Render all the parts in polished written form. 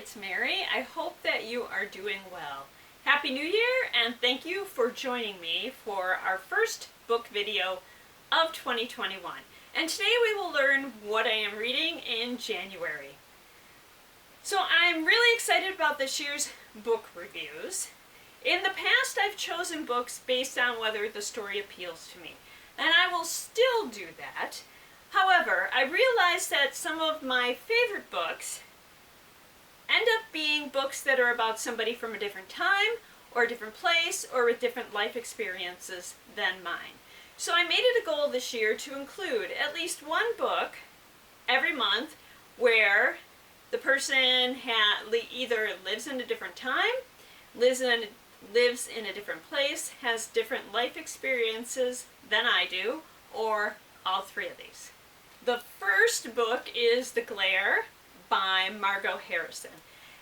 it's Mary. I hope that you are doing well. Happy New Year, and thank you for joining me for our first book video of 2021. And today we will learn what I am reading in January. So I'm really excited about this year's book reviews. In the past, I've chosen books based on whether the story appeals to me, and I will still do that. However, I realized that some of my favorite books end up being books that are about somebody from a different time or a different place or with different life experiences than mine. So I made it a goal this year to include at least one book every month where the person either lives in a different time, lives in a different place, has different life experiences than I do, or all three of these. The first book is The Glare by Margot Harrison.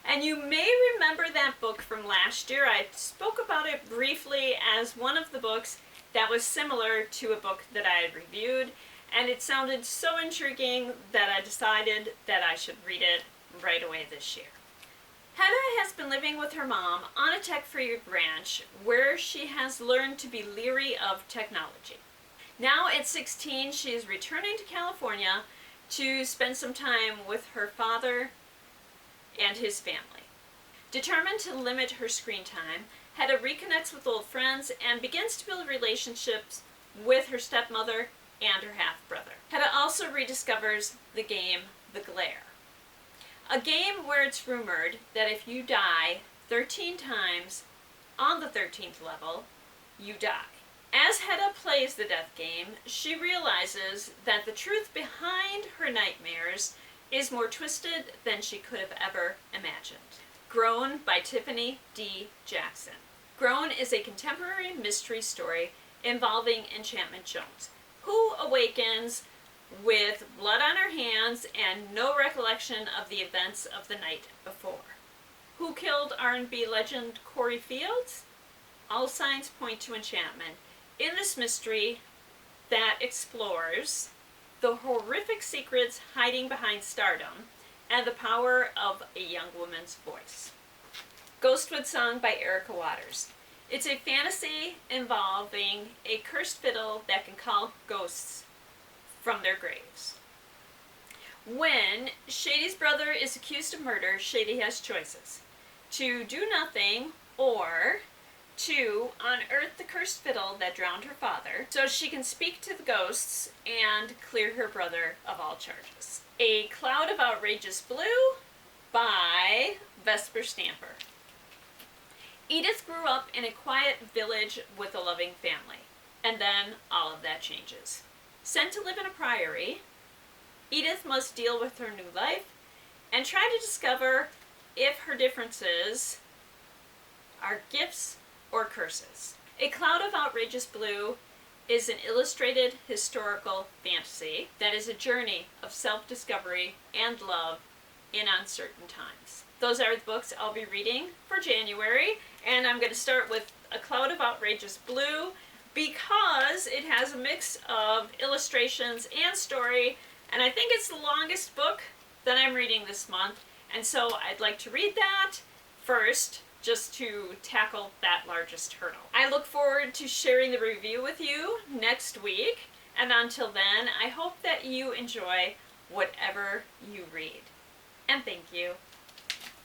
And you may remember that book from last year. I spoke about it briefly as one of the books that was similar to a book that I had reviewed, and it sounded so intriguing that I decided that I should read it right away this year. Hedda has been living with her mom on a tech-free ranch where she has learned to be leery of technology. Now at 16, she is returning to California to spend some time with her father and his family. Determined to limit her screen time, Hedda reconnects with old friends and begins to build relationships with her stepmother and her half-brother. Hedda also rediscovers the game The Glare, a game where it's rumored that if you die 13 times on the 13th level, you die. As Hedda plays the death game, she realizes that the truth behind her nightmares is more twisted than she could have ever imagined. Grown by Tiffany D. Jackson. Grown is a contemporary mystery story involving Enchantment Jones, who awakens with blood on her hands and no recollection of the events of the night before. Who killed R&B legend Corey Fields? All signs point to Enchantment in this mystery that explores the horrific secrets hiding behind stardom and the power of a young woman's voice. Ghostwood Song by Erica Waters. It's a fantasy involving a cursed fiddle that can call ghosts from their graves. When Shady's brother is accused of murder, Shady has choices: to do nothing or to unearth the cursed fiddle that drowned her father so she can speak to the ghosts and clear her brother of all charges. A Cloud of Outrageous Blue by Vesper Stamper. Edith grew up in a quiet village with a loving family, and then all of that changes. Sent to live in a priory, Edith must deal with her new life and try to discover if her differences are gifts or curses. A Cloud of Outrageous Blue is an illustrated historical fantasy that is a journey of self-discovery and love in uncertain times. Those are the books I'll be reading for January, and I'm going to start with A Cloud of Outrageous Blue because it has a mix of illustrations and story, and I think it's the longest book that I'm reading this month, and so I'd like to read that first, just to tackle that largest hurdle. I look forward to sharing the review with you next week, and until then, I hope that you enjoy whatever you read. And thank you.